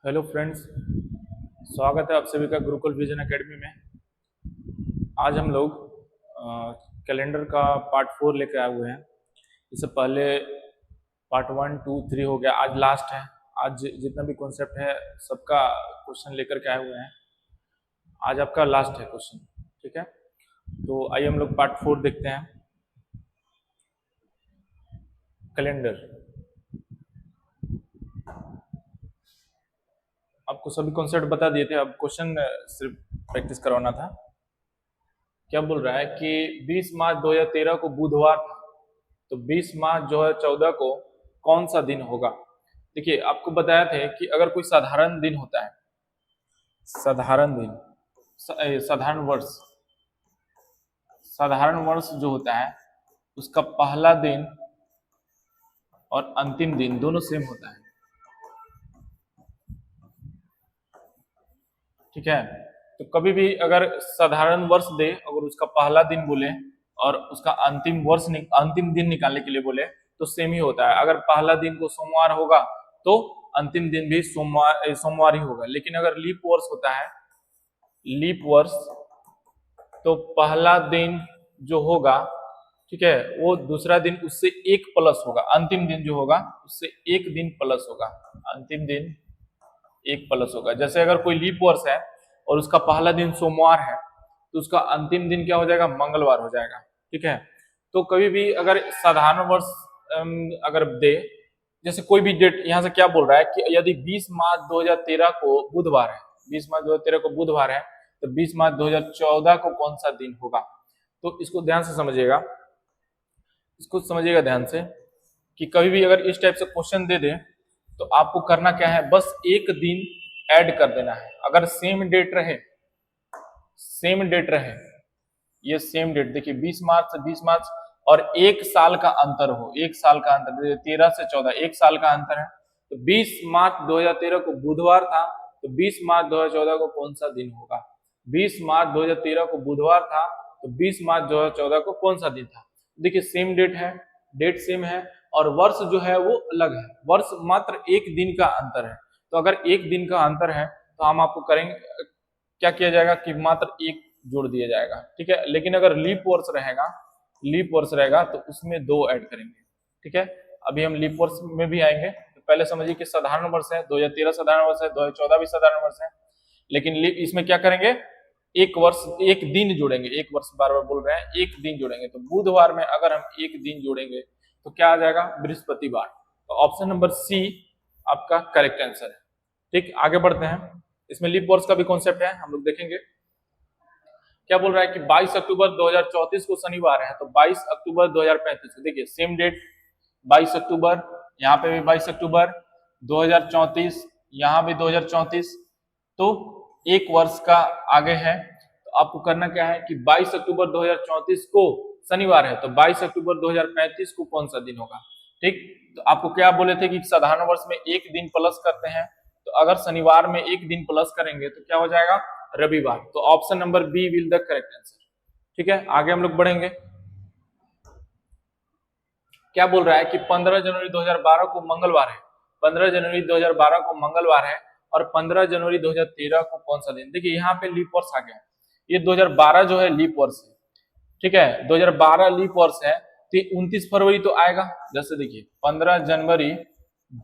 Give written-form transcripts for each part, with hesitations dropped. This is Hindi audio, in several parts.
हेलो फ्रेंड्स, स्वागत है आप सभी का गुरुकुल विजन एकेडमी में। आज हम लोग कैलेंडर का पार्ट 4 लेकर आए हुए हैं। इससे पहले पार्ट 1, 2, 3 हो गया, आज लास्ट है। आज जितना भी कॉन्सेप्ट है सबका क्वेश्चन लेकर के आए हुए हैं। आज आपका लास्ट है क्वेश्चन, ठीक है। तो आइए हम लोग पार्ट 4 देखते हैं। कैलेंडर आपको सभी कॉन्सेप्ट बता दिए थे, अब क्वेश्चन सिर्फ प्रैक्टिस करवाना था। क्या बोल रहा है कि 20 मार्च 2013 को बुधवार था, तो 20 मार्च 2014 को कौन सा दिन होगा। देखिए, आपको बताया थे कि अगर कोई साधारण दिन होता है, साधारण दिन, साधारण वर्ष जो होता है उसका पहला दिन और अंतिम दिन दोनों सेम होता है, ठीक है। तो कभी भी अगर साधारण वर्ष दे, अगर उसका पहला दिन बोले और उसका अंतिम दिन निकालने के लिए बोले तो सेम ही होता है। अगर पहला दिन को सोमवार होगा तो अंतिम दिन भी सोमवार ही होगा। लेकिन अगर लीप वर्ष होता है, लीप वर्ष, तो पहला दिन जो होगा, ठीक है, वो दूसरा दिन उससे एक प्लस होगा। अंतिम दिन जो होगा उससे एक दिन प्लस होगा, अंतिम दिन एक प्लस होगा। जैसे अगर कोई लीप वर्ष है और उसका पहला दिन सोमवार है तो उसका अंतिम दिन क्या हो जाएगा, मंगलवार हो जाएगा, ठीक है। तो कभी भी अगर साधारण वर्ष अगर दे, जैसे कोई भी डेट, यहाँ से क्या बोल रहा है कि यदि 20 मार्च 2013 को बुधवार है, 20 मार्च 2013 को बुधवार है, तो 20 मार्च 2014 को कौन सा दिन होगा। तो इसको ध्यान से समझिएगा, इसको समझिएगा ध्यान से कि कभी भी अगर इस टाइप से क्वेश्चन दे दे तो आपको करना क्या है, बस एक दिन ऐड कर देना है। अगर सेम डेट रहे, ये सेम डेट, देखिए 20 मार्च से 20 मार्च और एक साल का अंतर हो, एक साल का अंतर, 13 से 14 एक साल का अंतर है, तो 20 मार्च 2013 को बुधवार था, तो 20 मार्च 2014 को कौन सा दिन होगा। 20 मार्च 2013 को बुधवार था, तो 20 मार्च 2014 को कौन सा दिन था। देखिए सेम डेट है, डेट सेम है, और वर्ष जो है वो अलग है, वर्ष मात्र एक दिन का अंतर है। तो अगर एक दिन का अंतर है तो हम आपको करेंगे, क्या किया जाएगा कि मात्र एक जोड़ दिया जाएगा, ठीक है। लेकिन अगर लीप वर्ष रहेगा तो उसमें दो ऐड करेंगे, ठीक है। अभी हम लीप वर्ष में भी आएंगे। तो पहले समझिए कि साधारण वर्ष है, 2013 साधारण वर्ष है, 2014 भी साधारण वर्ष है। लेकिन इसमें क्या करेंगे, एक वर्ष, एक दिन जोड़ेंगे, एक वर्ष बार बार बोल रहे हैं, एक दिन जोड़ेंगे। तो बुधवार में अगर हम एक दिन जोड़ेंगे तो क्या आ जाएगा, बृहस्पतिवार। तो ऑप्शन नंबर सी आपका करेक्ट आंसर है, ठीक। आगे बढ़ते हैं, इसमें लीप वर्ष का भी कॉन्सेप्ट है, हम लोग देखेंगे। क्या बोल रहा है कि 22 अक्टूबर 2034 को शनिवार है, तो 22 अक्टूबर 2035 को, देखिए सेम डेट 22 अक्टूबर, यहाँ पे भी 22 अक्टूबर 2034, यहाँ भी 2034, तो एक वर्ष का आगे है। तो आपको करना क्या है कि 22 अक्टूबर 2034 को शनिवार है, तो 22 अक्टूबर 2035 को कौन सा दिन होगा, ठीक। तो आपको क्या बोले थे कि साधारण वर्ष में एक दिन प्लस करते हैं, तो अगर शनिवार में एक दिन प्लस करेंगे तो क्या हो जाएगा, रविवार। तो option number B will the correct answer, ठीक है। आगे हम लोग बढ़ेंगे। क्या बोल रहा है कि 15 जनवरी 2012 को मंगलवार है, 15 जनवरी 2012 को मंगलवार है, और 15 जनवरी 2013 को कौन सा दिन। देखिए यहाँ पे लीप वर्ष आ गया, ये 2012 जो है लीप वर्ष है, ठीक है। 2012 लीप वर्ष है, तो 29 फरवरी तो आएगा। जैसे देखिए 15 जनवरी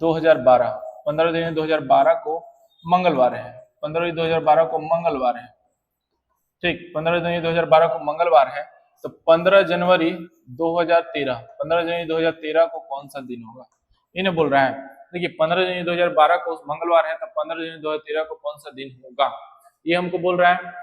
2012, 15 जनवरी 2012 को मंगलवार है, 15 जनवरी 2012 को मंगलवार है, ठीक। 15 जनवरी 2012 को मंगलवार है, तो 15 जनवरी 2013, 15 जनवरी 2013 को कौन सा दिन होगा, इन्हें बोल रहा है। देखिए 15 जनवरी 2012 को मंगलवार है, तो 15 जनवरी 2013 को कौन सा दिन होगा, ये हमको बोल रहा है।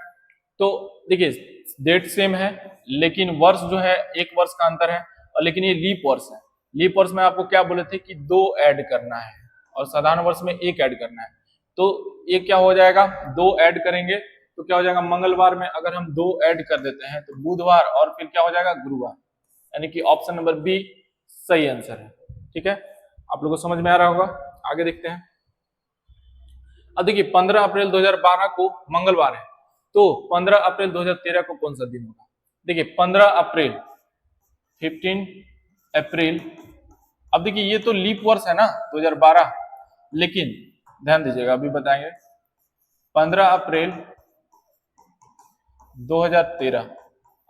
तो देखिए डेट सेम है, लेकिन वर्ष जो है एक वर्ष का अंतर है, और लेकिन ये लीप वर्ष है। लीप वर्ष में आपको क्या बोले थे कि दो ऐड करना है, और साधारण वर्ष में एक ऐड करना है। तो ये क्या हो जाएगा, दो ऐड करेंगे तो क्या हो जाएगा, मंगलवार में अगर हम दो ऐड कर देते हैं तो बुधवार, और फिर क्या हो जाएगा, गुरुवार। यानी कि ऑप्शन नंबर बी सही आंसर है, ठीक है। आप लोगों को समझ में आ रहा होगा। आगे देखते हैं। अब देखिए 15 अप्रैल 2012 को मंगलवार है, तो 15 अप्रैल 2013 को कौन सा दिन होगा। देखिए 15 अप्रैल, 15 अप्रैल, अब देखिए ये तो लीप वर्ष है ना 2012, लेकिन ध्यान दीजिएगा, अभी बताएंगे। 15 अप्रैल 2013।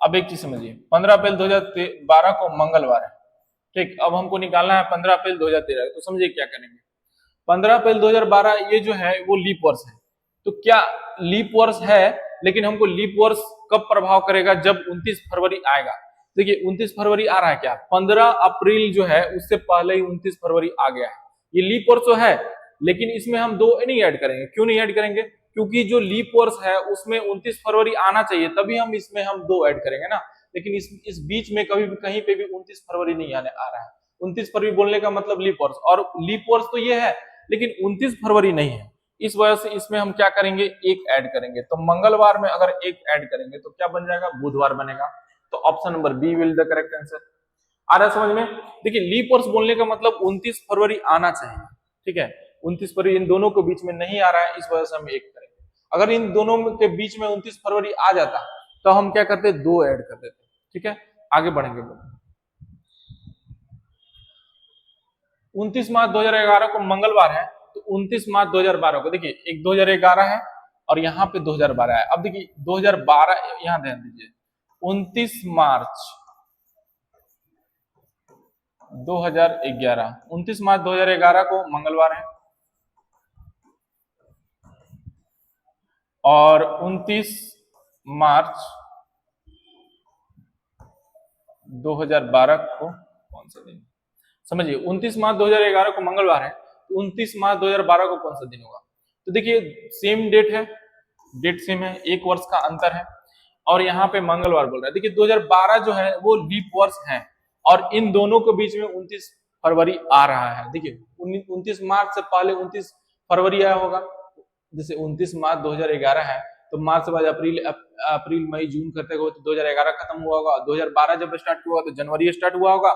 अब एक चीज समझिए, 15 अप्रैल 2012 को मंगलवार है, ठीक। अब हमको निकालना है 15 अप्रैल 2013, तो समझिए क्या करेंगे। 15 अप्रैल 2012 ये जो है वो लीप वर्ष है, तो क्या लीप वर्ष है, लेकिन हमको लीप वर्ष कब प्रभाव करेगा, जब 29 फरवरी आएगा। देखिए 29 फरवरी आ रहा है, क्या 15 अप्रैल जो है उससे पहले ही 29 फरवरी आ गया है, ये लीप वर्ष तो है, लेकिन इसमें हम दो नहीं ऐड करेंगे। क्यों नहीं ऐड करेंगे, क्योंकि जो लीप वर्ष है उसमें 29 फरवरी आना चाहिए, तभी हम इसमें हम दो ऐड करेंगे ना। लेकिन इस बीच में कभी भी कहीं पे भी 29 फरवरी नहीं आने आ रहा है। 29 फरवरी बोलने का मतलब लीप वर्ष, और लीप वर्ष तो ये है, लेकिन 29 फरवरी नहीं है। इस वजह से इसमें हम क्या करेंगे, एक ऐड करेंगे। तो मंगलवार में अगर एक ऐड करेंगे तो क्या बन जाएगा, बुधवार बनेगा। तो option number B will the correct answer. आ रहा है समझ में। देखिए लीप वर्ष बोलने का मतलब 29 फरवरी आना चाहिए, ठीक है। 29 फरवरी इन दोनों के बीच में नहीं आ रहा है, इस वजह से हम एक करेंगे। अगर इन दोनों के बीच में 29 फरवरी आ जाता तो हम क्या करते, दो ऐड कर देते, ठीक है। आगे बढ़ेंगे। 29 मार्च 2011 को मंगलवार है, तो 29 मार्च 2012 को देखिए एक 2011 है और यहाँ पे 2012 है। अब देखिए 2012 यहाँ ध्यान दीजिए, 29 मार्च 2011, 29 मार्च 2011 को मंगलवार है, और 29 मार्च 2012 को कौन सा दिन, समझिए 29 मार्च 2011 को मंगलवार है, तो 29 मार्च 2012 को कौन सा दिन होगा। तो देखिए सेम डेट है, डेट सेम है, एक वर्ष का अंतर है, और यहाँ पे मंगलवार बोल रहा है। देखिए 2012 जो है वो लीप वर्ष है, और इन दोनों के बीच में 29 फरवरी आ रहा है। देखिए 29 मार्च से पहले 29 फरवरी आया होगा, जैसे 29 मार्च 2011 है, तो मार्च के बाद अप्रैल मई जून करते हुए तो 2011 खत्म हुआ होगा। 2012 जब स्टार्ट हुआ तो जनवरी स्टार्ट हुआ होगा,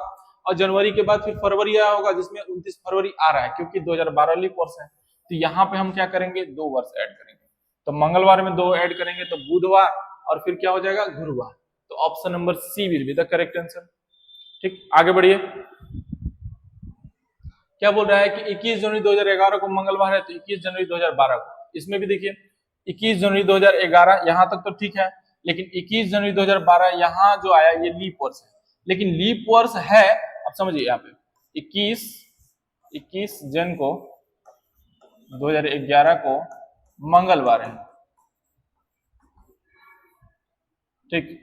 और जनवरी के बाद फिर फरवरी आया होगा, जिसमें 29 फरवरी आ रहा है, क्योंकि 2012 लीप वर्ष है। तो यहाँ पे हम क्या करेंगे, दो वर्ष ऐड करेंगे। तो मंगलवार में दो ऐड करेंगे तो बुधवार, और फिर क्या हो जाएगा, गुरुवार। तो option number C will be the correct answer, ठीक। आगे बढ़िए। क्या बोल रहा है कि 21 जनवरी 2011 को मंगलवार है, तो 21 जनवरी 2012 को, इसमें भी देखिए 21 जनवरी 2011 यहां तक तो ठीक है, लेकिन 21 जनवरी 2012 यहां जो आया ये लीप वर्ष है, लेकिन लीप वर्ष है। अब समझिए यहाँ पे 21 जन को 2011 को मंगलवार है, ठीक।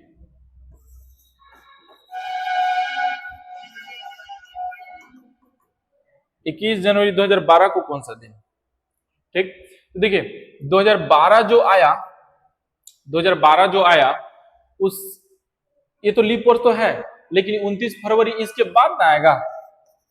इक्कीस जनवरी 2012 को कौन सा दिन, ठीक। तो देखिए 2012 जो आया उस, ये तो लीप वर्ष तो है, लेकिन 29 फरवरी इसके बाद ना आएगा,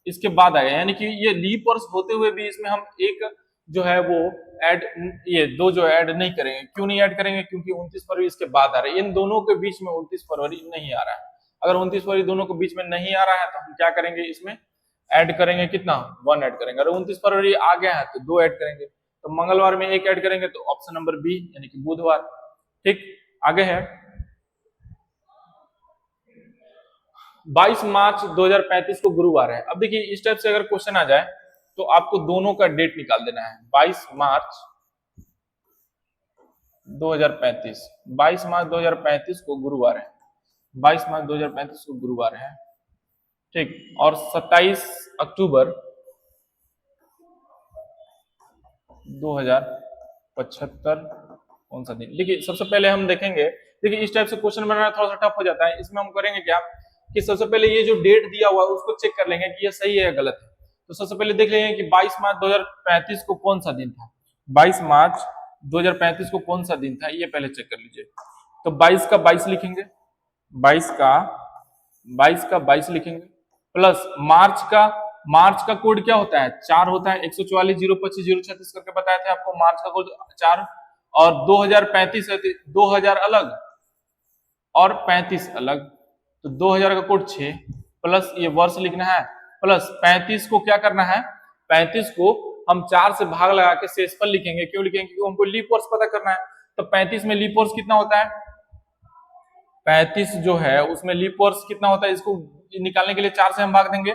इसके बाद आएगा, यानी कि ये लीप वर्ष होते हुए भी इसमें हम एक जो है वो ऐड, ये दो जो ऐड नहीं करेंगे। क्यों नहीं ऐड करेंगे, क्योंकि 29 फरवरी इसके बाद आ रहा है, इन दोनों के बीच में 29 फरवरी नहीं आ रहा है। अगर 29 फरवरी दोनों के बीच में नहीं आ रहा है तो हम क्या करेंगे, इसमें ऐड करेंगे, कितना, 1 ऐड करेंगे। अगर 29 फरवरी आ गया है तो 2 ऐड करेंगे। तो मंगलवार में 1 ऐड करेंगे, तो ऑप्शन नंबर बी यानी कि बुधवार, ठीक। आगे है 22 मार्च 2035 को गुरुवार है। अब देखिए इस टाइप से अगर क्वेश्चन आ जाए तो आपको दोनों का डेट निकाल देना है। 22 मार्च 2035, 22 मार्च 2035 को गुरुवार है, 22 मार्च 2035 को गुरुवार है, ठीक। और 27 अक्टूबर 2075 कौन सा दिन। देखिए सबसे पहले हम देखेंगे, देखिए इस टाइप से क्वेश्चन बनाना थोड़ा सा टफ हो जाता है। इसमें हम करेंगे क्या कि सबसे पहले ये जो डेट दिया हुआ है उसको चेक कर लेंगे कि ये सही है या गलत है। तो सबसे पहले देख लेंगे कि 22 मार्च 2035 को कौन सा दिन था। 22 मार्च 2035 को कौन सा दिन था, ये पहले चेक कर लीजिए। तो 22 का 22 लिखेंगे, 22 का 22 लिखेंगे, प्लस मार्च का कोड क्या होता है, 4 होता है, 144 025 036 करके बताए थे आपको, मार्च का कोड 4। और 2035 है, 2000 अलग और 35 अलग, तो 2000 का कोड 6, प्लस ये वर्ष लिखना है, प्लस 35 को क्या करना है, 35 को हम 4 से भाग लगा के शेषफल लिखेंगे। क्यों लिखेंगे, क्योंकि हमको लीप वर्ष पता करना है। तो 35 में लीप वर्ष कितना होता है, 35 जो है उसमें लीप वर्ष कितना होता है, इसको निकालने के लिए 4 से हम भाग देंगे।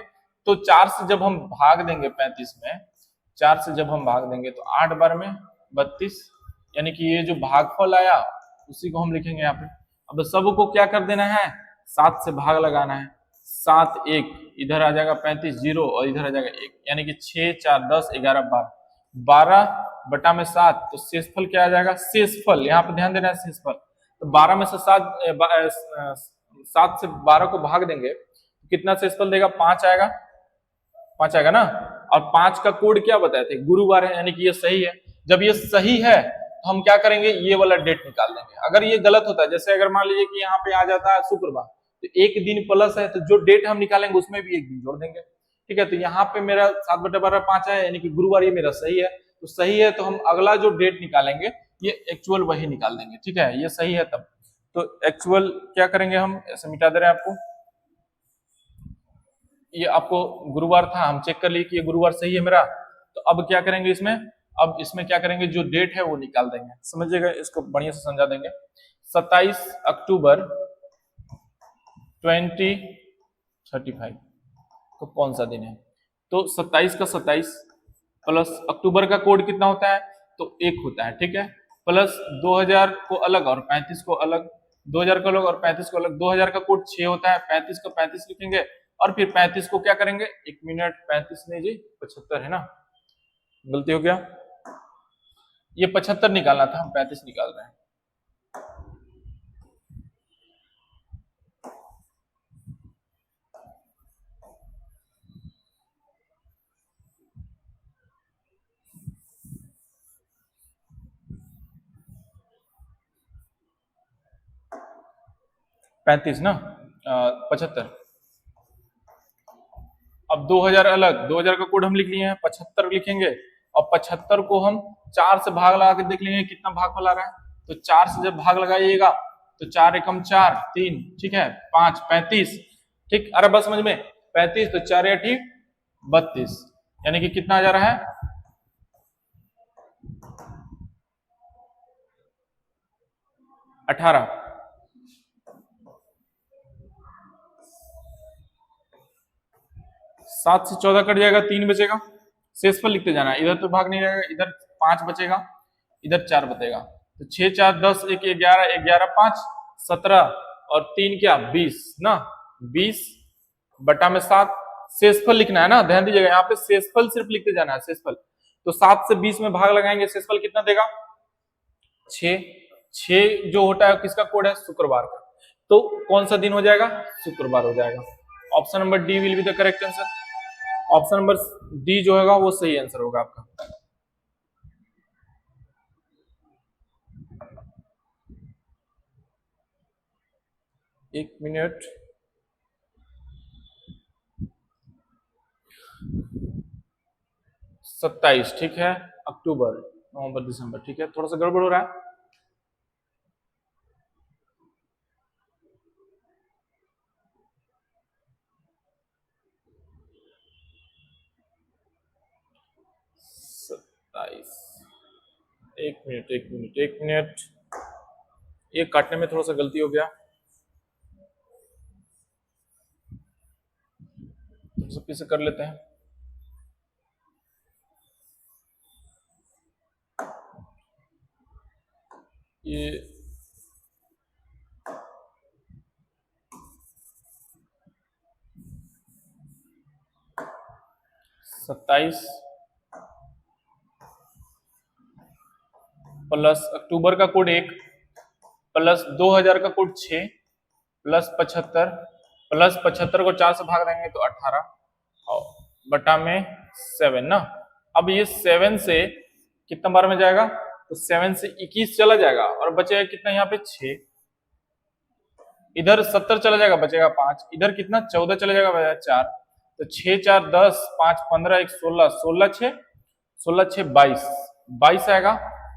तो 4 से जब हम भाग देंगे 35 में, 4 से जब हम भाग देंगे तो 8 बार में 32, यानी कि ये जो भागफल आया उसी को हम लिखेंगे यहाँ पे। अब सबको क्या कर देना है, 7 से भाग लगाना है। 7 1 इधर आ जाएगा 35 0 और इधर आ जाएगा 1, यानी कि 6 4 10 11 12, 12 बटा में 7, तो शेषफल क्या आ जाएगा, शेषफल यहाँ पे ध्यान देना है, शेषफल। तो 12 में से 7 से 12 को भाग देंगे तो कितना शेषफल देगा, 5 आएगा, 5 आएगा ना। और 5 का कोड क्या बताए थे, गुरुवार है, यानी कि ये सही है। जब ये सही है तो हम क्या करेंगे, ये वाला डेट निकाल देंगे। अगर ये गलत होता है, जैसे अगर मान लीजिए कि यहाँ पे आ जाता है शुक्रवार, तो एक दिन प्लस है, तो जो डेट हम निकालेंगे उसमें भी एक दिन जोड़ देंगे। ठीक है, तो यहाँ पे मेरा 7/12 5 है, यानी कि गुरुवार ये मेरा सही है। तो सही है तो हम अगला जो डेट निकालेंगे ये एक्चुअल वही निकाल देंगे। ठीक है, ये सही है तब तो एक्चुअल क्या करेंगे, हम ऐसे मिटा दे रहे हैं आपको। ये आपको गुरुवार था, हम चेक कर लिए कि ये गुरुवार सही है मेरा। तो अब क्या करेंगे इसमें, अब इसमें क्या करेंगे, जो डेट है वो निकाल देंगे। समझिएगा, इसको बढ़िया से समझा देंगे। 27 अक्टूबर 2035 तो कौन सा दिन है, तो 27 का 27 प्लस अक्टूबर का कोड कितना होता है, तो 1 होता है। ठीक है, प्लस 2000 को अलग और 35 को अलग, 2000 को अलग और 35 को अलग, 2000 का कोड 6 होता है, 35 का 35 लिखेंगे और फिर 35 को क्या करेंगे, 1 मिनट, 35 नहीं जी 75 है ना, गलती हो गया, ये 75 निकालना था, हम 35 निकाल रहे हैं। पैंतीस ना, 75। अब 2000 अलग, 2000 का कोड हम लिख लिए हैं, 75 लिखेंगे और 75 को हम 4 से भाग लगा के देख लेंगे कितना भागफल आ रहा है। तो 4 से जब भाग लगाइएगा तो 4 एकम 4 3, ठीक है, 5 35, ठीक, अरे बस समझ में 35, तो 4 या ठीक 32, यानी कि कितना आ जा रहा है, 18। 7 से 14 कट जाएगा, 3 बचेगा, शेषफल लिखते जाना, इधर तो भाग नहीं रहेगा, इधर 5 बचेगा, इधर 4 बचेगा। तो 6 4 10 1 11 11 5 17 और 3 क्या 20 ना, 20 बटा में 7, शेषफल लिखना है ना, ध्यान दीजिएगा यहाँ पे शेषफल सिर्फ लिखते जाना है, शेषफल। तो 7 से 20 में भाग लगाएंगे, शेषफल कितना देगा, 6। 6 जो होता है किसका कोड है, शुक्रवार का, तो कौन सा दिन हो जाएगा, शुक्रवार हो जाएगा। Option number D will be the correct answer. Option number D जो होगा वो सही आंसर होगा आपका। एक मिनट, सत्ताईस, ठीक है, अक्टूबर नवंबर दिसंबर, ठीक है, थोड़ा सा गड़बड़ हो रहा है। एक मिनट एक मिनट एक मिनट, ये काटने में थोड़ा सा गलती हो गया, तो फिर से कर लेते हैं। ये 27 प्लस अक्टूबर का कोड 1 प्लस 2000 का कोड 6 प्लस 75 प्लस 75 को 4 से भाग देंगे तो 18 और बटा में 7 ना। अब ये 7 से कितना बार में जाएगा, तो 7 से 21 चला जाएगा और बचेगा कितना यहाँ पे 6, इधर 70 चला जाएगा बचेगा 5, इधर कितना 14 चला जाएगा बचेगा 4, तो 6 4 10 5 15 1 16, 16 6 16 6 22, 22 आएगा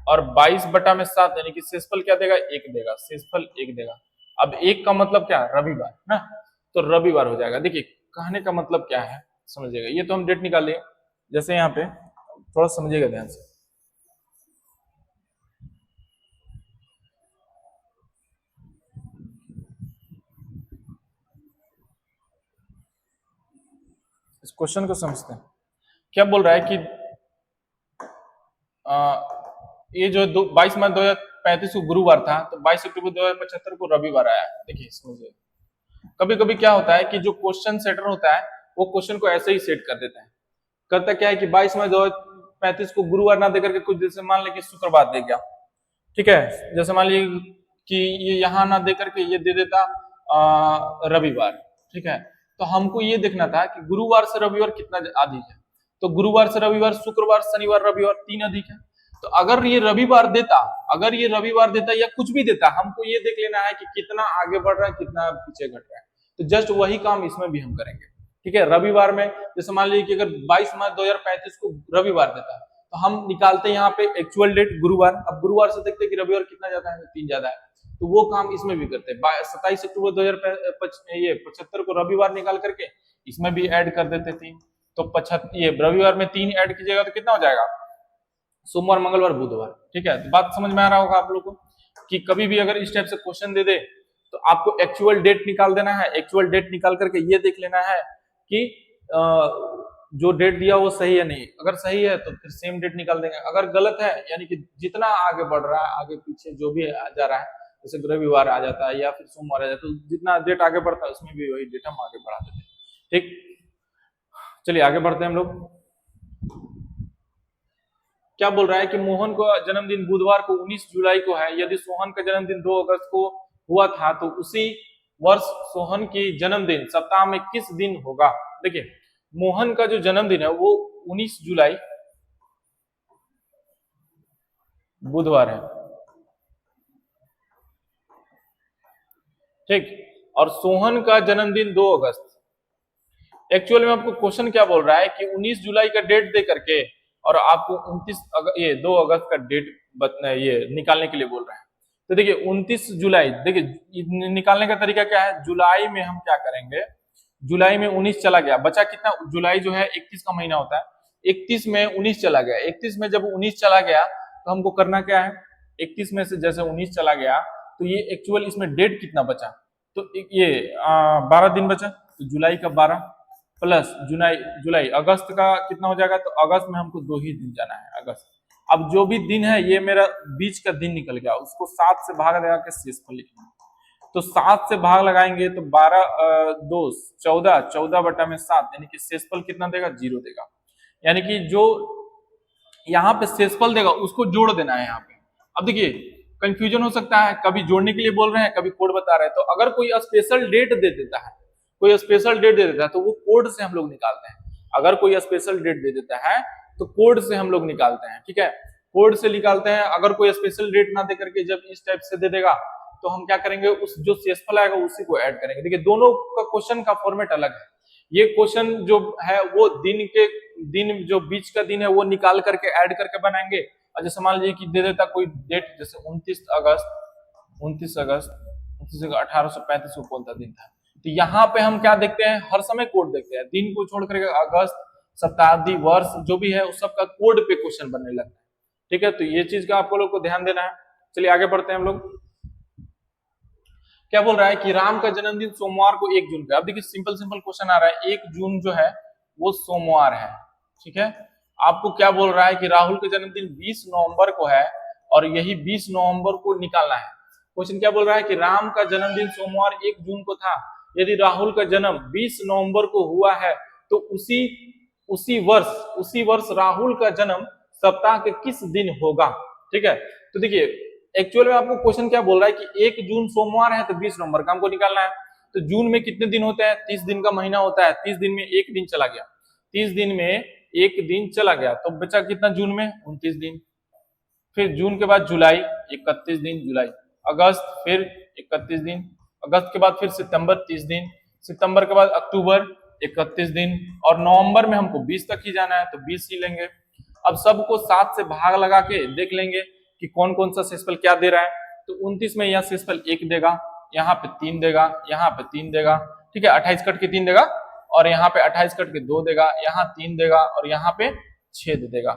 और 22 बटा में 7, यानी कि शेषफल क्या देगा, 1 देगा, शेषफल 1 देगा। अब 1 का मतलब क्या, रविवार ना, तो रविवार हो जाएगा। देखिए कहने का मतलब क्या है समझिएगा, ये तो हम डेट निकाल लिए, जैसे यहाँ पे थोड़ा समझिएगा ध्यान से। इस क्वेश्चन को समझते हैं, क्या बोल रहा है कि ये जो 22 मार्च 2035 को गुरुवार था, तो 22 अक्टूबर 2075 को रविवार आया। देखिए समझिए, कभी कभी क्या होता है कि जो क्वेश्चन सेटर होता है वो क्वेश्चन को ऐसे ही सेट कर देता है। करता क्या है कि 22 मार्च 2035 को गुरुवार ना देकर के कुछ जैसे मान लें कि शुक्रवार दे गया, ठीक है, जैसे मान लीजिए कि ये यहाँ ना दे करके ये दे देता रविवार, ठीक है। तो हमको ये देखना था कि गुरुवार से रविवार कितना अधिक है, तो गुरुवार से रविवार, शुक्रवार, शनिवार, रविवार 3 अधिक है। तो अगर ये रविवार देता या कुछ भी देता, हमको ये देख लेना है कि कितना आगे बढ़ रहा है, कितना पीछे घट रहा है। तो जस्ट वही काम इसमें भी हम करेंगे, ठीक है। रविवार में जैसे मान लीजिए कि अगर 22 मार्च 2035 को रविवार देता है, तो हम निकालते हैं यहाँ पे एक्चुअल डेट गुरुवार। अब गुरुवार से देखते हैं कि रविवार कितना ज्यादा है, 3 ज्यादा है, तो वो काम इसमें भी करते हैं। 27 अक्टूबर 2075 को रविवार निकाल करके इसमें भी ऐड कर देते 3, तो 75 ये रविवार में 3 ऐड कीजिएगा तो कितना हो जाएगा, सोमवार, मंगलवार, बुधवार, ठीक है। तो बात समझ में आ रहा होगा आप लोग को कि कभी भी अगर इस टाइप से क्वेश्चन दे दे तो आपको एक्चुअल डेट निकाल देना है। एक्चुअल डेट निकाल करके ये देख लेना है कि जो डेट दिया वो सही है नहीं, अगर सही है तो फिर सेम डेट निकाल देंगे, अगर गलत है यानी कि जितना आगे बढ़ रहा है, आगे पीछे जो भी जा रहा है, जैसे रविवार आ जाता है या फिर सोमवार आ जाता है, तो जितना डेट आगे बढ़ता है उसमें भी वही डेट हम आगे बढ़ा देते हैं, ठीक। चलिए आगे बढ़ते हैं हम लोग। क्या बोल रहा है कि मोहन का जन्मदिन बुधवार को 19 जुलाई को है। यदि सोहन का जन्मदिन 2 अगस्त को हुआ था तो उसी वर्ष सोहन की जन्मदिन सप्ताह में किस दिन होगा। देखिए मोहन का जो जन्मदिन है वो 19 जुलाई बुधवार है, ठीक, और सोहन का जन्मदिन 2 अगस्त। एक्चुअल में आपको क्वेश्चन क्या बोल रहा है कि 19 जुलाई का डेट दे करके और आपको 2 अगस्त का डेट ये निकालने के लिए बोल रहा है। तो देखिए 29 जुलाई, देखिए निकालने का तरीका क्या है, जुलाई में हम क्या करेंगे, जुलाई में 19 चला गया, बचा कितना, जुलाई जो है 31 का महीना होता है, 31 में 19 चला गया, 31 में जब 19 चला गया तो हमको करना क्या है, 31 में से जैसे 19 चला गया तो ये एक्चुअल इसमें डेट कितना बचा, तो ये 12 दिन बचा, तो जुलाई का 12 प्लस जुलाई अगस्त का कितना हो जाएगा, तो अगस्त में हमको 2 ही दिन जाना है, अगस्त। अब जो भी दिन है ये मेरा बीच का दिन निकल गया, उसको 7 से भाग लगा के शेषफल लिखना, तो 7 से भाग लगाएंगे तो 12 2 14, 14 बटा में 7, यानी कि शेषफल कितना देगा, 0 देगा। यानी कि जो यहाँ पे शेषफल देगा उसको जोड़ देना है यहाँ पे। अब देखिए कंफ्यूजन हो सकता है, कभी जोड़ने के लिए बोल रहे हैं, कभी कोड बता रहे हैं, तो अगर कोई स्पेशल डेट दे देता है, कोई स्पेशल डेट दे देता है तो वो कोड से हम लोग निकालते हैं। अगर कोई स्पेशल डेट दे देता है तो कोड से हम लोग निकालते हैं, ठीक है, कोड से निकालते हैं। अगर कोई स्पेशल डेट ना दे करके जब इस टाइप से दे देगा तो हम क्या करेंगे, उस जो शेषफल आएगा उसी को ऐड करेंगे। देखिए दोनों का क्वेश्चन का फॉर्मेट अलग है। ये क्वेश्चन जो है वो दिन जो बीच का दिन है वो निकाल करके ऐड करके बनाएंगे, और जैसे मान लीजिए कि दे देता कोई डेट, जैसे 29 अगस्त 1835 को कौन सा दिन था, तो यहाँ पे हम क्या देखते हैं, हर समय कोड देखते हैं, दिन को छोड़ करके अगस्त, शताब्दी, वर्ष जो भी है उस सब का कोड पे क्वेश्चन बनने लगता है, ठीक है। तो ये चीज का आपको लोग को ध्यान देना है। चलिए आगे बढ़ते हैं हम लोग। क्या बोल रहा है कि राम का जन्मदिन सोमवार को 1 जून का। अब देखिए सिंपल क्वेश्चन आ रहा है, 1 जून जो है वो सोमवार है, ठीक है। आपको क्या बोल रहा है कि राहुल का जन्मदिन 20 नवंबर को है और यही 20 नवंबर को निकालना है। क्वेश्चन क्या बोल रहा है कि राम का जन्मदिन सोमवार 1 जून को था, यदि राहुल का जन्म 20 नवंबर को हुआ है तो उसी वर्ष राहुल का जन्म सप्ताह के किस दिन होगा, ठीक है। तो देखिए एक्चुअल में आपको क्वेश्चन क्या बोल रहा है कि 1 जून सोमवार है तो 20 नवंबर का हमको निकालना है। तो जून में कितने दिन होते हैं, 30 दिन का महीना होता है, 30 दिन में 1 दिन चला गया, 30 दिन में 1 दिन चला गया, तो बचा कितना जून में, 29 दिन। फिर जून के बाद जुलाई 31 दिन, जुलाई अगस्त फिर 31 दिन, अगस्त के बाद फिर सितंबर 30 दिन, सितंबर के बाद अक्टूबर 31 दिन, और नवंबर में हमको 20 तक ही जाना है तो 20 ही लेंगे। अब सबको 7 से भाग लगा के देख लेंगे कि कौन कौन सा शेषफल क्या दे रहा है। तो 29 में यह शेषफल 1 देगा, यहाँ पे 3 देगा, यहाँ पे 3 देगा, ठीक है, 28 कट के 3 देगा, और यहाँ पे 28 कट के 2 देगा, यहाँ 3 देगा, और यहाँ पे 6 दे देगा।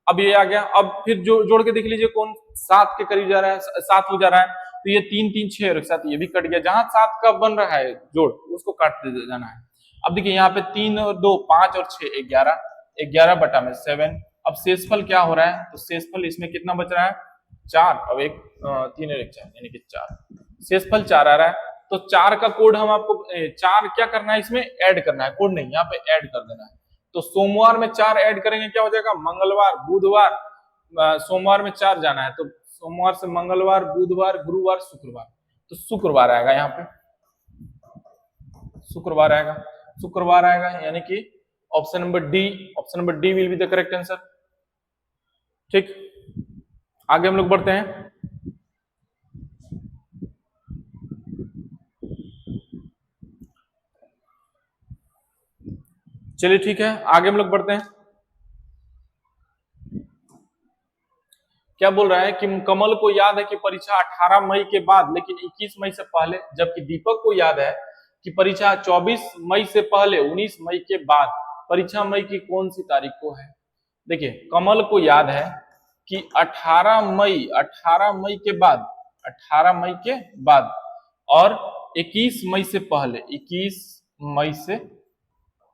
अब ये आ गया। अब फिर जोड़ के देख लीजिए कौन 7 के करीब जा रहा है, 7 हो जा रहा है, तो ये 3 3 6 और एक साथ ये भी कट गया, जहां 7 का बन रहा है जोड़ उसको काट जाना है। अब देखिए यहाँ पे 3 और 2 5 और 6 11 बटा में 7, अब शेषफल क्या हो रहा है, तो शेषफल इसमें कितना बच रहा है 4, अब एक 3 और 1 4 यानी कि 4, शेषफल 4 आ रहा है। तो 4 का कोड हम आपको 4 क्या करना है इसमें ऐड करना है, कोड नहीं, यहाँ पे ऐड कर देना है। तो सोमवार में 4 ऐड करेंगे क्या हो जाएगा, मंगलवार बुधवार, सोमवार में 4 जाना है तो सोमवार से मंगलवार बुधवार गुरुवार शुक्रवार, तो शुक्रवार आएगा, यहाँ पे शुक्रवार आएगा, शुक्रवार आएगा, यानी कि option number D will be the correct answer. ठीक, आगे हम लोग बढ़ते हैं। चलिए ठीक है, आगे हम लोग बढ़ते हैं। क्या बोल रहा है कि कमल को याद है कि परीक्षा 18 मई के बाद लेकिन 21 मई से पहले, जबकि दीपक को याद है कि परीक्षा 24 मई से पहले 19 मई के बाद। परीक्षा मई की कौन सी तारीख को है? देखिए, कमल को याद है कि 18 मई के बाद, 18 मई के बाद और 21 मई से पहले, 21 मई से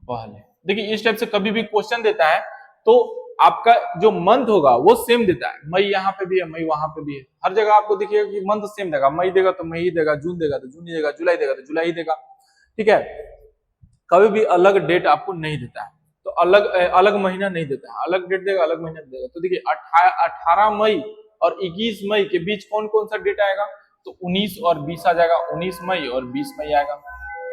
पहले। देखिए, इस टाइप से कभी भी क्वेश्चन देता है तो आपका जो मंथ होगा वो सेम देता है, मई यहाँ पे भी है, मई वहां पे भी है, हर जगह आपको देखिएगा कि मंथ सेम देगा, मई देगा तो मई देगा, जून देगा तो जून ही देगा, जुलाई देगा तो जुलाई देगा। ठीक है, कभी भी अलग डेट आपको नहीं देता है, तो अलग महीना नहीं देता है, अलग डेट देगा अलग महीना देगा। तो देखिए 18 मई और 21 मई के बीच कौन कौन सा डेट आएगा, तो 19 और 20 आ जाएगा, 19 मई और 20 मई आएगा।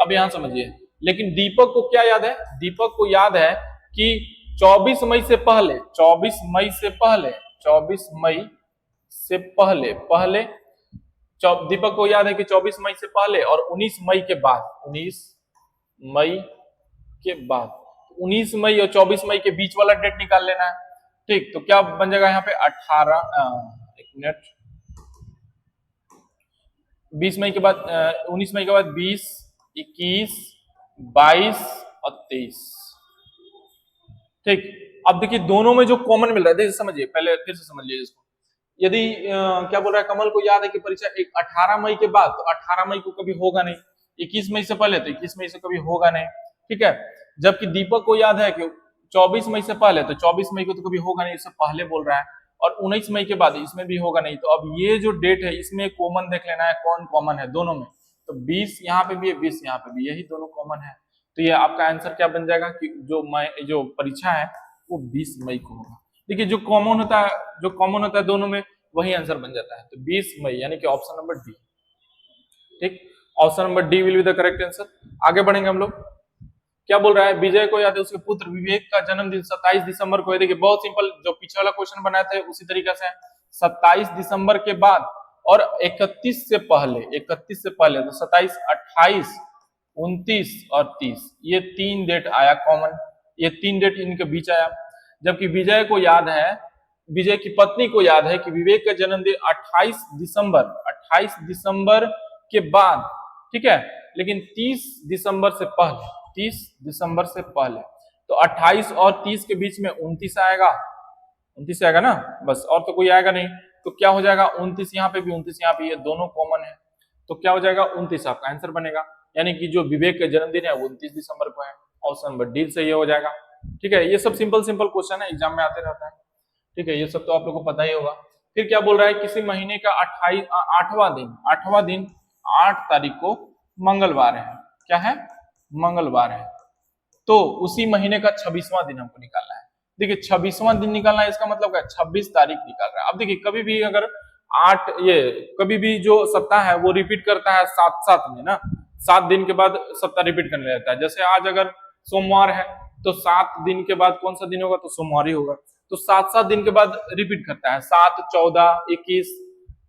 अब यहां समझिए, लेकिन दीपक को क्या याद है, दीपक को याद है कि 24 मई से पहले, 24 मई से पहले, 24 मई से पहले दीपक को याद है कि 24 मई से पहले और 19 मई के बाद, 19 मई के बाद, 19 मई और 24 मई के बीच वाला डेट निकाल लेना है। ठीक, तो क्या बन जाएगा यहाँ पे 18, एक मिनट, 20 मई के बाद 19 मई के बाद 20, 21, 22 और 23। ठीक, अब देखिए दोनों में जो कॉमन मिल रहा है, देखिए समझिए, पहले फिर से समझ लीजिए इसको। यदि क्या बोल रहा है, कमल को याद है कि परीक्षा 18 मई के बाद, तो 18 मई को कभी होगा नहीं, 21 मई से पहले तो 21 मई से कभी होगा नहीं। ठीक है, जबकि दीपक को याद है कि 24 मई से पहले, तो 24 मई को तो कभी होगा नहीं, इससे पहले बोल रहा है, और 19 मई के बाद इसमें भी होगा नहीं। तो अब ये जो डेट है इसमें कॉमन देख लेना है, कौन कॉमन है दोनों में, तो 20 यहाँ पे भी है, 20 यहाँ पे भी, यही दोनों कॉमन है। तो ये आपका आंसर क्या बन जाएगा कि जो परीक्षा है वो 20 मई को होगा। देखिए, जो कॉमन होता है दोनों में वही आंसर बन जाता है, तो 20 मई, यानी कि ऑप्शन नंबर डी। ठीक, option number D will be the correct answer. आगे बढ़ेंगे हम लोग। क्या बोल रहा है, विजय को याद है उसके पुत्र विवेक का जन्मदिन 27 दिसंबर को है। देखिए, बहुत सिंपल, जो पीछे वाला क्वेश्चन बनाया था उसी तरीके से 27 दिसंबर के बाद और 31 से पहले, तो 27, 28, 29 और 30, ये 3 डेट आया कॉमन, ये 3 डेट इनके बीच आया। जबकि विजय को याद है, विजय की पत्नी को याद है कि विवेक का जन्मदिन 28 दिसंबर के बाद, ठीक है, लेकिन 30 दिसंबर से पहले, तो 28 और 30 के बीच में 29 आएगा ना, बस, और तो कोई आएगा नहीं। तो क्या हो जाएगा, 29 यहाँ पे भी, 29 यहाँ पे, ये दोनों कॉमन है, तो क्या हो जाएगा 29 आपका आंसर बनेगा, यानी कि जो विवेक का जन्मदिन है वो 29 दिसंबर को है। ऑप्शन नंबर डी से ये हो जाएगा। ठीक है, ये सब सिंपल क्वेश्चन है, एग्जाम में आते रहता है। ठीक है, ये सब तो आप लोगों को पता ही होगा। फिर क्या बोल रहा है, किसी महीने का 8वां दिन 8 तारीख को मंगलवार है, क्या है, मंगलवार है, तो उसी महीने का 26वां दिन हमको निकालना है। देखिए, 26वां दिन निकालना है, इसका मतलब क्या, 26 तारीख निकाल रहा है। अब देखिए, कभी भी अगर कभी भी जो सप्ताह है वो रिपीट करता है 7 में ना, 7 दिन के बाद सप्ताह रिपीट करने लगता है। जैसे आज अगर सोमवार है तो 7 दिन के बाद कौन सा दिन होगा, तो सोमवार ही होगा। तो 7 दिन के बाद रिपीट करता है, 7, 14, 21,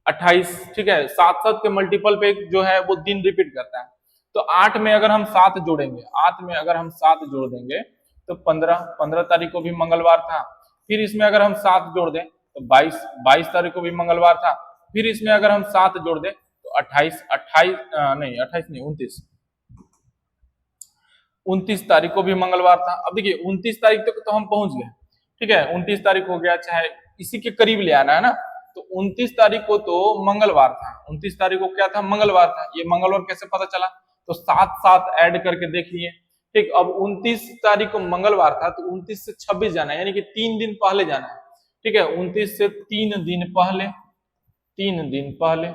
28, ठीक है, 7 के मल्टीपल पे जो है वो दिन रिपीट करता है। तो 8 में अगर हम 7 जोड़ेंगे, जोड़ देंगे तो 15 तारीख को भी मंगलवार था। फिर इसमें अगर हम 7 जोड़ दें तो 22 तारीख को भी मंगलवार था। फिर इसमें अगर हम 7 जोड़ दें तो 29 तारीख को भी मंगलवार था। अब देखिए 29 तारीख तक तो हम पहुंच गए, ठीक है, 29 तारीख हो गया, चाहे इसी के करीब ले आना है ना। तो 29 तारीख को तो मंगलवार था, 29 तारीख को क्या था, मंगलवार था। ये मंगलवार कैसे पता चला, तो 7 ऐड करके देख लिए, ठीक, अब 29 तारीख को मंगलवार था तो 29 से 26 जाना है, यानी कि 3 दिन पहले जाना है। ठीक है, 29 से 3 दिन पहले, 3 दिन पहले,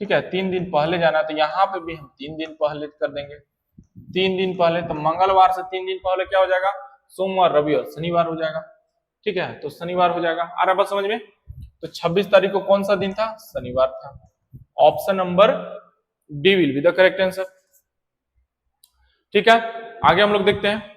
ठीक है, 3 दिन पहले जाना है, तो यहाँ पे भी हम 3 दिन पहले कर देंगे। 3 दिन पहले, तो मंगलवार से 3 दिन पहले क्या हो जाएगा, सोमवार, रविवार, शनिवार हो जाएगा। ठीक है, तो शनिवार हो जाएगा। आ रहा बात समझ में? तो 26 तारीख को कौन सा दिन था, शनिवार था। Option number D will be the correct answer. ठीक है, आगे हम लोग देखते हैं।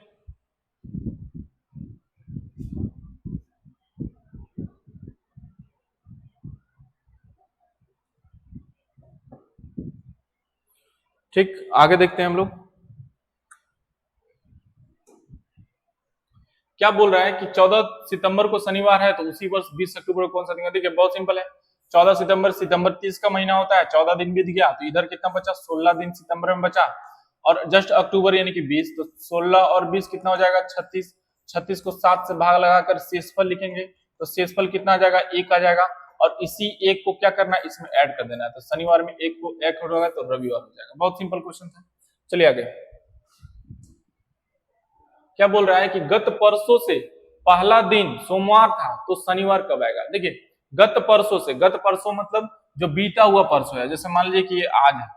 ठीक, आगे देखते हैं हम लोग क्या बोल रहा है कि 14 सितंबर को शनिवार है तो उसी वर्ष 20 अक्टूबर को कौन सा दिन है। देखिए बहुत सिंपल है, 14 सितंबर, सितंबर 30 का महीना होता है, 14 दिन बीत गया तो इधर कितना बचा, 16 दिन सितंबर में बचा, और जस्ट अक्टूबर यानी कि 20, तो 16 और 20 कितना हो जाएगा, 36। 36 को 7 से भाग लगाकर शेषफल लिखेंगे तो शेषफल कितना आ जाएगा, 1 आ जाएगा, और इसी 1 को क्या करना है, इसमें ऐड कर देना है, तो शनिवार में 1 को ऐड होगा तो रविवार हो जाएगा। बहुत सिंपल क्वेश्चन था। चलिए आगे क्या बोल रहा है कि गत परसों से पहला दिन सोमवार था तो शनिवार कब आएगा। देखिए गत परसों से, गत परसों मतलब जो बीता हुआ परसों है, जैसे मान लीजिए कि ये आज है,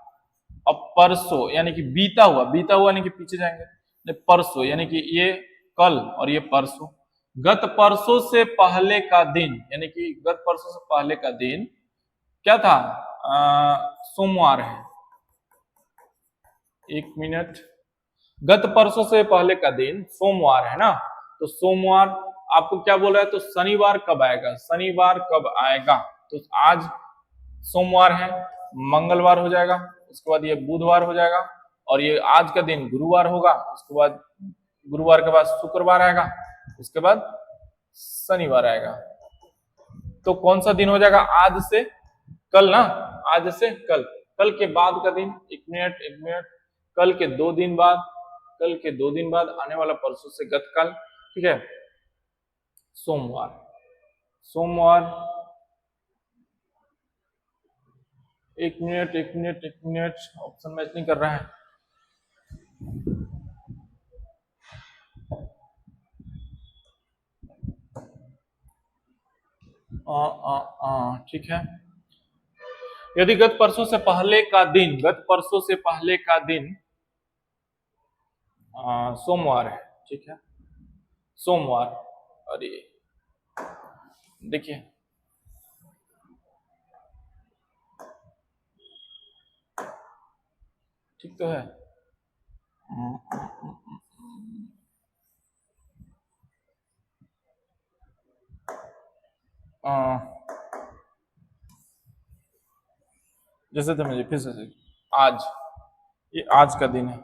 अब परसों यानी कि बीता हुआ, बीता हुआ यानी कि पीछे जाएंगे, परसों यानी कि ये कल और ये परसों। गत परसों से पहले का दिन यानी कि गत परसों से पहले का दिन क्या था, सोमवार है। एक मिनट, गत परसों से पहले का दिन सोमवार है ना, तो सोमवार आपको क्या बोल रहा है, तो शनिवार कब आएगा, शनिवार कब आएगा, तो आज सोमवार है, मंगलवार हो जाएगा, उसके बाद ये बुधवार हो जाएगा, और ये आज का दिन गुरुवार होगा, उसके बाद गुरुवार के बाद शुक्रवार आएगा, उसके बाद शनिवार आएगा। तो कौन सा दिन हो जाएगा, आज से कल ना, आज से कल, कल के बाद का दिन, एक मिनट एक मिनट, कल के 2 दिन बाद, कल के 2 दिन बाद आने वाला परसों से गतकाल। ठीक है, सोमवार, सोमवार, एक मिनट एक मिनट एक मिनट, ऑप्शन मैच नहीं कर रहा है। ठीक है, यदि गत परसों से पहले का दिन, गत परसों से पहले का दिन सोमवार है, ठीक है, सोमवार, अरे देखिए ठीक तो है, जैसे तो मुझे फिर से, आज, ये आज का दिन है,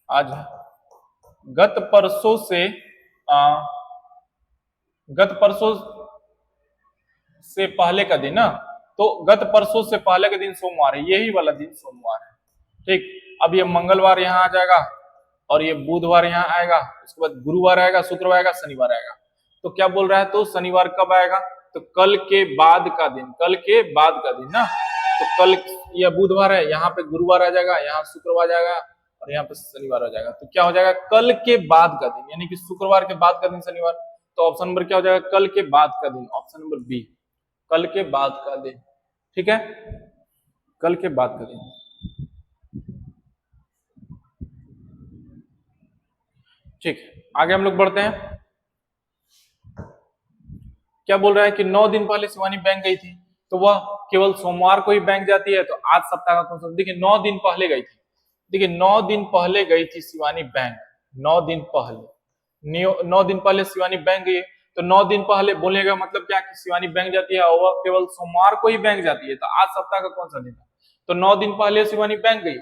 आज है, गत परसों से गत परसों से पहले का दिन ना, तो गत परसों से पहले का दिन सोमवार है, यही वाला दिन सोमवार है। ठीक, अब ये मंगलवार यहाँ आ जाएगा और ये बुधवार यहाँ आएगा, उसके बाद गुरुवार आएगा, शुक्रवार आएगा, शनिवार आएगा। तो क्या बोल रहा है, तो शनिवार कब आएगा, तो कल के बाद का दिन, कल के बाद का दिन ना, तो कल यह बुधवार है, यहाँ पे गुरुवार आ जाएगा, यहाँ शुक्रवार आ जाएगा और यहाँ पे शनिवार आ जाएगा, तो क्या हो जाएगा, कल के बाद का दिन, यानी कि शुक्रवार के बाद का दिन शनिवार। तो ऑप्शन नंबर क्या हो जाएगा, कल के बाद का दिन, ऑप्शन नंबर बी, कल के बाद का दिन। ठीक है, कल के बाद का दिन। ठीक है, आगे हम लोग बढ़ते हैं। क्या बोल रहा है कि 9 दिन पहले शिवानी बैंक गई थी तो वह केवल सोमवार को ही बैंक जाती है, तो आज सप्ताह का कौन सा, देखिए 9 दिन पहले गई थी, देखिए 9 दिन पहले गई थी शिवानी बैंक, 9 दिन पहले, 9 दिन पहले शिवानी बैंक गई, तो 9 दिन पहले बोलेगा मतलब क्या कि शिवानी बैंक जाती है और वह केवल सोमवार को ही बैंक जाती है, तो आज सप्ताह का कौन सा दिन है, तो 9 दिन पहले शिवानी बैंक गई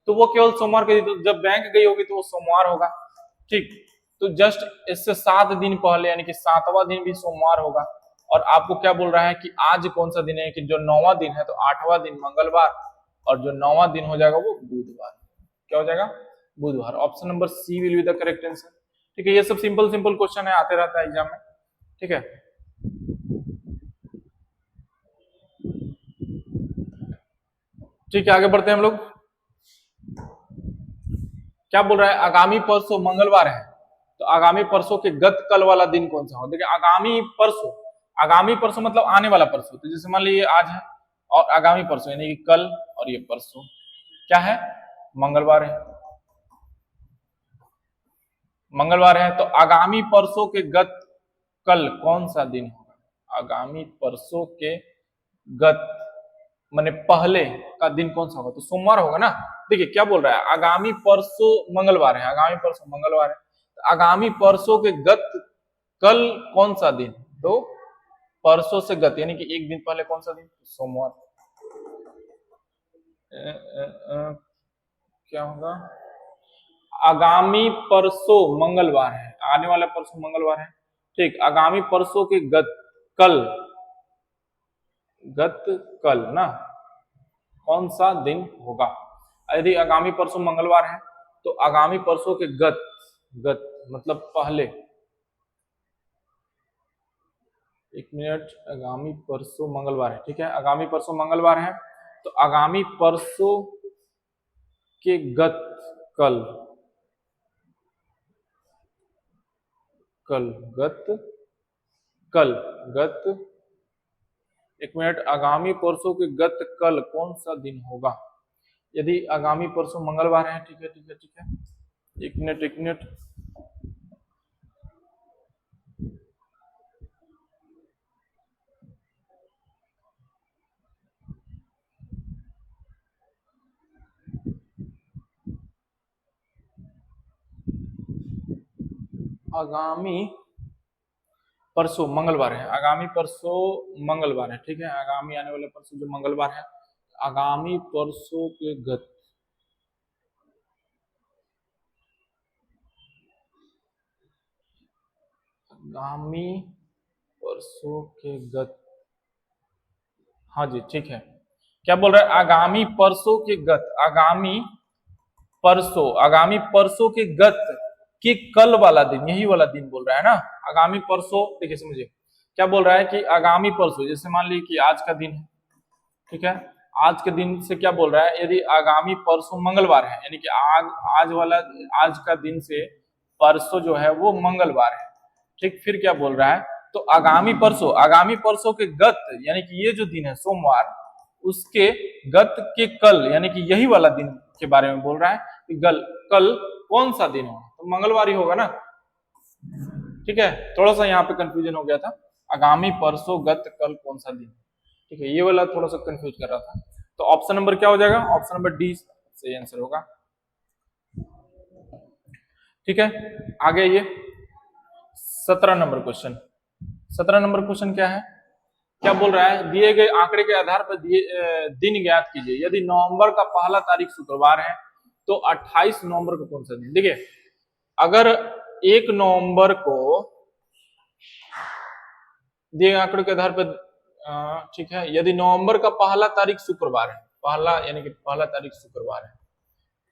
तो वो केवल सोमवार को, तो जब बैंक गई होगी तो वो सोमवार होगा। ठीक, तो जस्ट इससे 7 दिन पहले यानी कि 7वां दिन भी सोमवार होगा। और आपको क्या बोल रहा है कि आज कौन सा दिन है, कि जो 9वां दिन है तो 8वां दिन मंगलवार, और जो 9वां दिन हो जाएगा वो बुधवार। क्या हो जाएगा, बुधवार। Option number C will be the correct answer. ठीक है, ये सब सिंपल सिंपल क्वेश्चन है, आते रहता है एग्जाम में। ठीक है, ठीक है, आगे बढ़ते हैं हम लोग। क्या बोल रहा है, आगामी परसों मंगलवार है, तो आगामी परसों के गत कल वाला दिन कौन सा हो। देखिए आगामी परसों मतलब आने वाला परसों, तो जैसे मान लीजिए आज है और आगामी परसों यानी कि कल और ये परसों क्या है, मंगलवार है। मंगलवार है तो आगामी परसों के गत कल कौन सा दिन होगा, आगामी परसों के गत माने पहले का दिन कौन सा होगा, तो सोमवार होगा ना। देखिए क्या बोल रहा है, आगामी परसों मंगलवार है, आगामी परसों मंगलवार है, तो आगामी परसों के गत कल कौन सा दिन, तो परसों से गत यानी कि एक दिन पहले कौन सा दिन, सोमवार। क्या होगा, आगामी परसों मंगलवार है, आने वाला परसों मंगलवार है, ठीक। आगामी परसों के गत कल ना कौन सा दिन होगा। यदि आगामी परसों मंगलवार है तो आगामी परसों के गत मतलब पहले, एक मिनट, आगामी परसों मंगलवार है, ठीक है, आगामी परसों मंगलवार है तो आगामी परसों के गत गत एक मिनट, आगामी परसों के गत कल कौन सा दिन होगा। यदि आगामी परसों मंगलवार है, ठीक है, एक मिनट, आगामी परसों मंगलवार है, आगामी परसों मंगलवार है, ठीक है, आगामी आने वाले परसों जो मंगलवार है, आगामी परसों के गत आगामी परसों के गत, हाँ जी ठीक है। क्या बोल रहा है, आगामी परसों के गत, आगामी परसों के गत के कल वाला दिन, यही वाला दिन बोल रहा है ना। आगामी परसों, देखिए समझिए क्या बोल रहा है कि आगामी परसों, जैसे मान लीजिए कि आज का दिन है, ठीक है, आज के दिन से क्या बोल रहा है, यदि आगामी परसों मंगलवार है यानी कि आज का दिन से परसों जो है वो मंगलवार है, ठीक। फिर क्या बोल रहा है, तो आगामी परसों के गत यानी कि ये जो दिन है सोमवार, उसके गत के कल यानी कि यही वाला दिन के बारे में बोल रहा है कि कल कौन सा दिन होगा, तो मंगलवार ही होगा ना, ठीक है। थोड़ा सा यहाँ पे कंफ्यूजन हो गया था, आगामी परसों गत कल कौन सा दिन, ठीक है, ये वाला थोड़ा सा कंफ्यूज कर रहा था। तो ऑप्शन नंबर क्या हो जाएगा, ऑप्शन नंबर डी सही आंसर होगा, ठीक है। आगे ये 17 नंबर क्वेश्चन, 17 नंबर क्वेश्चन क्या है, क्या बोल रहा है, दिए गए आंकड़े के आधार पर दिन ज्ञात कीजिए। यदि नवंबर का पहला तारीख शुक्रवार है तो 28 नवंबर को कौन सा दिन। देखिए अगर 1 नवंबर को दिए आंकड़े के आधार पर, ठीक है, यदि नवंबर का पहला तारीख शुक्रवार है, पहला यानी कि पहला तारीख शुक्रवार है,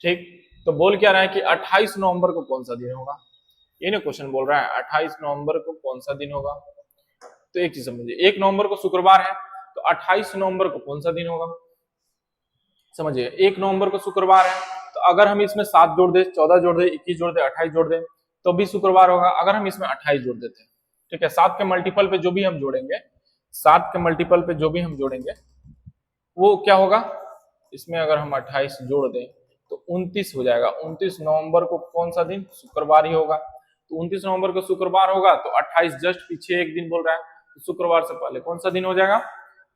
ठीक, तो बोल क्या रहा है कि 28 नवंबर को कौन सा दिन होगा, ये ना क्वेश्चन बोल रहा है 28 नवंबर को कौन सा दिन होगा। तो एक चीज समझिए, 1 नवंबर को शुक्रवार है तो 28 नवंबर को कौन सा दिन होगा, समझिए 1 नवंबर को शुक्रवार है तो अगर हम इसमें 7 जोड़ दे, 14 जोड़ दे, 21 जोड़ दे, 28 जोड़ दे तो भी शुक्रवार होगा। अगर हम इसमें 28 जोड़ देते हैं, ठीक है, 7 के मल्टीपल पे जो भी हम जोड़ेंगे, 7 के मल्टीपल पे जो भी हम जोड़ेंगे वो क्या होगा, इसमें अगर हम 28 जोड़ दें तो 29 हो जाएगा। 29 नवंबर को कौन सा दिन, शुक्रवार ही होगा। तो 29 नवंबर को शुक्रवार होगा तो 28 जस्ट पीछे एक दिन बोल रहा है, तो शुक्रवार से पहले कौन सा दिन हो जाएगा,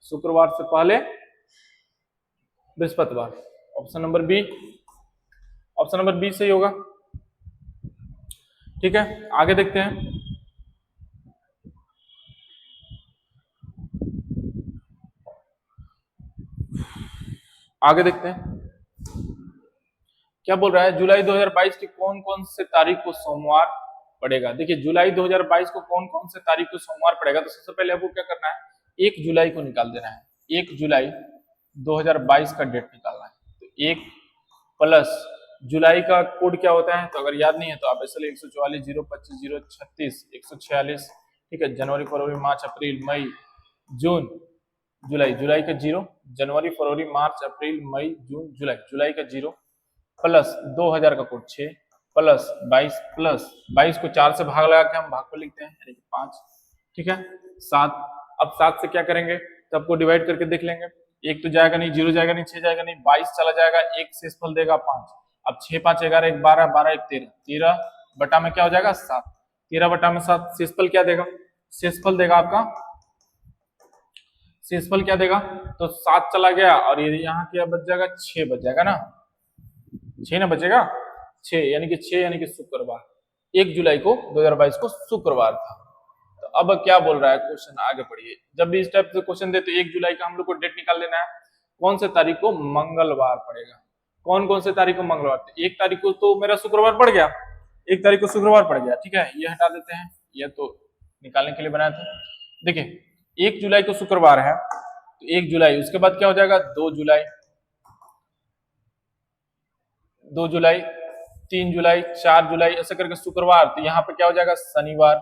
शुक्रवार से पहले बृहस्पतिवार। Option number B, option number B सही होगा, ठीक है। आगे देखते हैं, आगे देखते हैं क्या बोल रहा है, जुलाई 2022 की कौन कौन से तारीख को सोमवार पड़ेगा। देखिए जुलाई 2022 को कौन कौन से तारीख को सोमवार पड़ेगा, तो सबसे पहले आपको क्या करना है, 1 जुलाई को निकाल देना है। 1 जुलाई 2022 का डेट निकालना है, तो 1 प्लस जुलाई का कोड क्या होता है, तो अगर याद नहीं है तो आप ऐसे 144 025 036 146, ठीक है, जनवरी फरवरी मार्च अप्रैल मई जून जुलाई, जुलाई का 0, जनवरी फरवरी मार्च अप्रैल मई जून जुलाई, जुलाई का 0 प्लस 2000 का कोड 6, प्लस 22 प्लस 22 को 4 से भाग लगा के हम भाग पर लिखते हैं यानी कि 5, ठीक है 7। अब 7 से क्या करेंगे, सबको डिवाइड करके देख लेंगे, एक तो जाएगा नहीं, 0 जाएगा नहीं, 6 जाएगा नहीं, 22 चला जाएगा, एक शेषफल देगा 5। अब 6 5 11 1 12 12 1 13, 13 बटा में क्या हो जाएगा 7, 13 बटा में 7, शेषफल क्या देगा, शेषफल देगा आपका, शेषफल क्या देगा, तो 7 चला गया और ये यहाँ क्या बच जाएगा, 6 बच जाएगा ना, 6 ना बचेगा, 6 यानी कि 6 यानी कि शुक्रवार, 1 जुलाई को 2022 को शुक्रवार था। तो अब क्या बोल रहा है क्वेश्चन, आगे पढ़िए। जब भी इस टाइप से क्वेश्चन दे तो 1 जुलाई का हम लोग को डेट निकाल लेना है, कौन से तारीख को, मंगलवार पड़ेगा, कौन कौन से तारीख को मंगलवार, 1 तारीख को तो मेरा शुक्रवार पड़ गया, 1 तारीख को शुक्रवार पड़ गया, ठीक है, ये हटा देते हैं, ये तो निकालने के लिए बनाया था। देखिए 1 जुलाई को शुक्रवार है तो 1 जुलाई, उसके बाद क्या हो जाएगा 2 जुलाई, 2 जुलाई, 3 जुलाई, 4 जुलाई, ऐसे करके शुक्रवार, तो यहाँ पे क्या हो जाएगा शनिवार,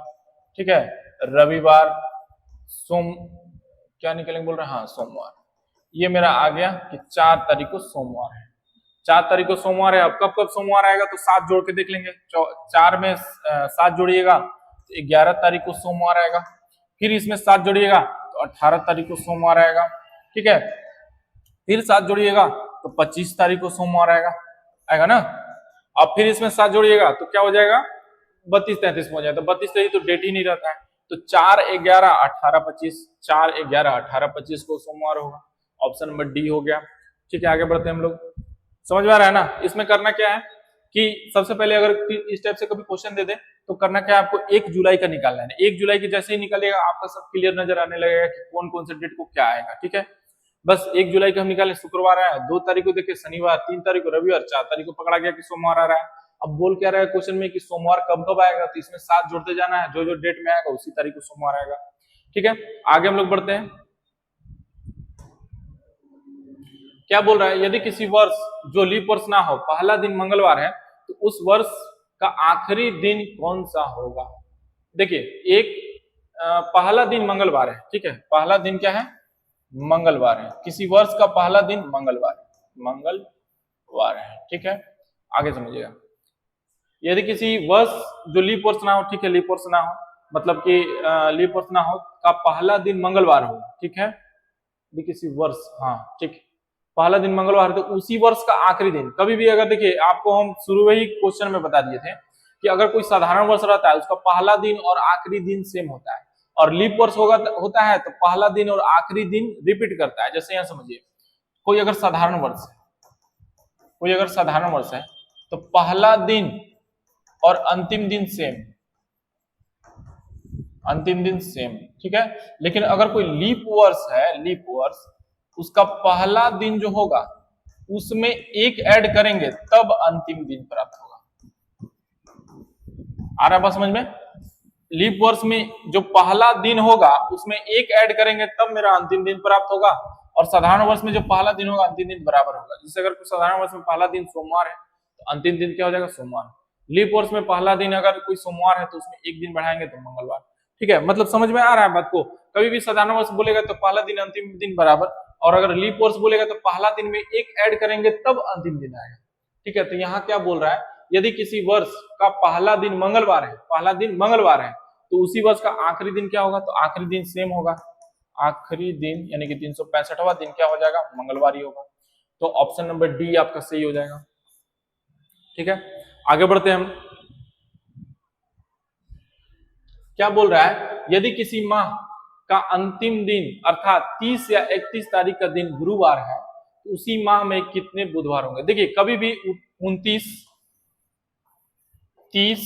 ठीक है, रविवार, सोम, क्या निकलेंगे बोल रहे हैं, हाँ सोमवार। ये मेरा आ गया कि 4 तारीख को सोमवार है, 4 तारीख को सोमवार है। अब कब कब सोमवार आएगा तो 7 जोड़ के देख लेंगे, 4 में 7 जोड़िएगा तो 11 तारीख को सोमवार आएगा, फिर इसमें 7 जोड़िएगा तो 18 तारीख को सोमवार आएगा, ठीक है, फिर 7 जोड़िएगा तो 25 तारीख को सोमवार आएगा ना। अब फिर इसमें 7 जोड़िएगा तो क्या हो जाएगा, 32 33 हो जाएगा, तो 32 33 तो डेट ही नहीं रहता है, तो 4 11 18 25, 4 11 18 25 को सोमवार होगा, ऑप्शन नंबर डी हो गया, ठीक है। आगे बढ़ते हैं हम लोग, समझ में आ रहा है ना। इसमें करना क्या है कि सबसे पहले अगर इस टाइप से कभी क्वेश्चन दे दे तो करना क्या है, आपको 1 जुलाई का निकालना है, 1 जुलाई की जैसे ही निकालेगा आपका सब क्लियर नजर आने लगेगा कि कौन कौन से डेट को क्या आएगा, ठीक है। बस 1 जुलाई का हम निकाले, शुक्रवार आया, 2 तारीख को देखे शनिवार, 3 तारीख को रविवार, 4 तारीख को पकड़ा गया कि सोमवार आ रहा है। अब बोल क्या रहा है क्वेश्चन में कि सोमवार कब कब आएगा, तो इसमें 7 जोड़ते जाना है, जो जो डेट में आएगा उसी तारीख को सोमवार आएगा, ठीक है। आगे हम लोग बढ़ते हैं, क्या बोल रहा है, यदि किसी वर्ष जो लीप वर्ष ना हो, पहला दिन मंगलवार है, तो उस वर्ष का आखिरी दिन कौन सा होगा। देखिए एक पहला दिन मंगलवार है, ठीक है, पहला दिन क्या है, मंगलवार है, किसी वर्ष का पहला दिन मंगलवार है, ठीक है। आगे समझिएगा, यदि किसी वर्ष जो लीप वर्ष ना हो, ठीक है, लीप वर्ष ना हो मतलब कि लीप वर्ष ना हो का पहला दिन मंगलवार हो, ठीक है, यदि किसी वर्ष, हाँ ठीक, पहला दिन मंगलवार है तो उसी वर्ष का आखिरी दिन कभी भी, अगर देखिए आपको हम शुरू में ही क्वेश्चन में बता दिए थे कि अगर कोई साधारण वर्ष रहता है उसका पहला दिन और आखिरी दिन सेम होता है, और लीप वर्ष होता है तो पहला दिन और आखिरी दिन रिपीट करता है। जैसे यहाँ समझिए, कोई अगर साधारण वर्ष है तो पहला दिन और अंतिम दिन सेम, ठीक है। लेकिन अगर कोई लीप वर्ष उसका पहला दिन जो होगा उसमें 1 ऐड करेंगे तब अंतिम दिन प्राप्त होगा। आ रहा है बात समझ में, लीप वर्ष में जो पहला दिन होगा उसमें 1 ऐड करेंगे तब मेरा अंतिम दिन प्राप्त होगा, और साधारण वर्ष में जो पहला दिन होगा अंतिम दिन बराबर होगा। जैसे अगर साधारण वर्ष में पहला दिन सोमवार है तो अंतिम दिन क्या हो जाएगा, सोमवार। लीप वर्ष में पहला दिन अगर कोई सोमवार है तो उसमें 1 दिन बढ़ाएंगे तो मंगलवार, ठीक है। मतलब समझ में आ रहा है बात को, कभी भी साधारण वर्ष बोलेगा तो पहला दिन अंतिम दिन बराबर, और अगर लीप वर्ष बोलेगा तो पहला दिन में 1 ऐड करेंगे तब अंतिम दिन आएगा, ठीक है। तो यहाँ क्या बोल रहा है, यदि किसी वर्ष का पहला दिन मंगलवार है तो उसी वर्ष का आखिरी दिन क्या होगा, तो आखिरी दिन सेम होगा, आखिरी दिन यानी कि 365वां दिन क्या हो जाएगा, मंगलवार ही होगा। तो ऑप्शन नंबर डी आपका सही हो जाएगा, ठीक है। आगे बढ़ते हैं हम, क्या बोल रहा है, यदि किसी माह का अंतिम दिन अर्थात 30 या 31 तारीख का दिन गुरुवार है तो उसी माह में कितने बुधवार होंगे। देखिए कभी भी 29, 30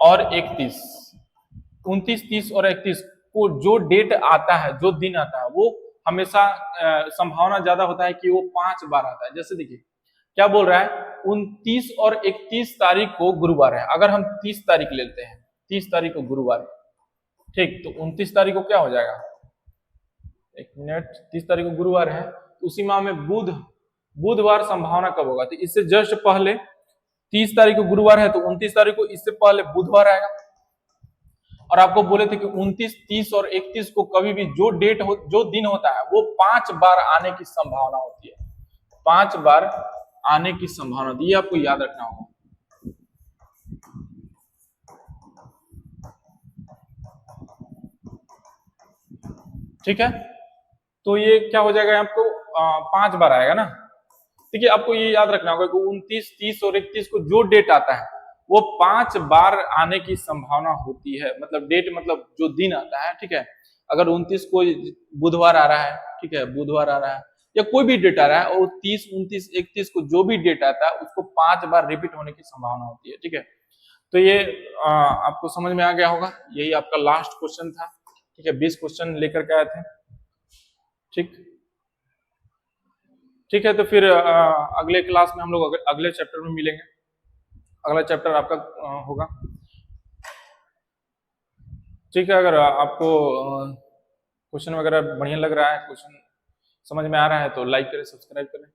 और 31, 29, 30 और 31 को जो डेट आता है, जो दिन आता है, वो हमेशा संभावना ज्यादा होता है कि वो 5 बार आता है। जैसे देखिए क्या बोल रहा है, 29 और 31 तारीख को गुरुवार है, अगर हम 30 तारीख लेते हैं, 30 तारीख को गुरुवार, ठीक, तो 29 तारीख को क्या हो जाएगा, 1 मिनट, 30 तारीख को गुरुवार है तो उसी माह में बुधवार संभावना कब होगा, तो इससे जस्ट पहले 30 तारीख को गुरुवार है तो 29 तारीख को इससे पहले बुधवार आएगा। और आपको बोले थे कि 29, 30 और 31 को कभी भी जो दिन होता है वो 5 बार आने की संभावना होती है, 5 बार आने की संभावना होती है, ये आपको याद रखना होगा। ठीक है, तो ये क्या हो जाएगा आपको 5 बार आएगा ना। ठीक है, आपको ये याद रखना होगा कि 29, 30 और 31 को जो डेट आता है वो 5 बार आने की संभावना होती है। मतलब डेट मतलब जो दिन आता है, ठीक है, अगर 29 को बुधवार आ रहा है, ठीक है, बुधवार आ रहा है या कोई भी डेट आ रहा है और 30, 29, 31 को जो भी डेट आता है उसको 5 बार रिपीट होने की संभावना होती है। ठीक है, तो ये आपको समझ में आ गया होगा। यही आपका लास्ट क्वेश्चन था। ठीक है, 20 क्वेश्चन लेकर के आए थे। ठीक, ठीक है, तो फिर अगले क्लास में हम लोग अगले चैप्टर में मिलेंगे। अगला चैप्टर आपका होगा। ठीक है, अगर आपको क्वेश्चन वगैरह बढ़िया लग रहा है, क्वेश्चन समझ में आ रहा है तो लाइक करें, सब्सक्राइब करें।